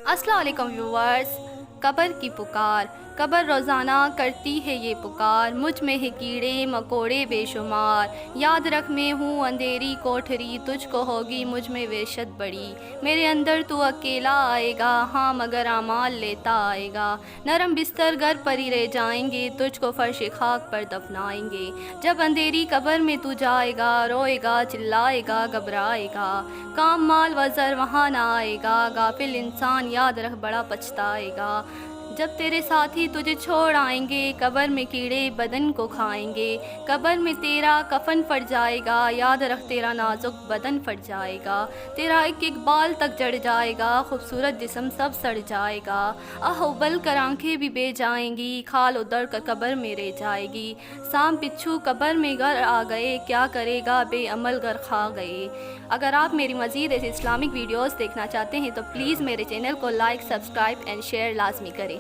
السلام علیکم ویورز. قبر کی پکار. قبر روزانہ کرتی ہے یہ پکار، مجھ میں ہے کیڑے مکوڑے بے شمار. یاد رکھ میں ہوں اندھیری کوٹھری، تجھ کو ہوگی مجھ میں وحشت بڑی. میرے اندر تو اکیلا آئے گا، ہاں مگر اعمال لیتا آئے گا. نرم بستر گھر پر ہی رہ جائیں گے، تجھ کو فرش خاک پر دفنائیں گے. جب اندھیری قبر میں تو جائے گا، روئے گا چلائے گا گھبرائے گا. کام مال و زر وہاں نہ آئے گا، غافل انسان یاد رکھ بڑا پچھتائے گا. جب تیرے ساتھی تجھے چھوڑ آئیں گے، قبر میں کیڑے بدن کو کھائیں گے. قبر میں تیرا کفن پھٹ جائے گا، یاد رکھ تیرا نازک بدن پھٹ جائے گا. تیرا ایک ایک بال تک جڑ جائے گا، خوبصورت جسم سب سڑ جائے گا. ابل کر آنکھیں بھی بے جائیں گی، کھال ادھڑ کر قبر میں رہ جائے گی. سام بچھو قبر میں گھر آ گئے، کیا کرے گا بے عمل گھر کھا گئے. اگر آپ میری مزید ایسے اسلامک ویڈیوز دیکھنا چاہتے ہیں تو پلیز میرے چینل کو لائک، سبسکرائب اینڈ شیئر لازمی کریں.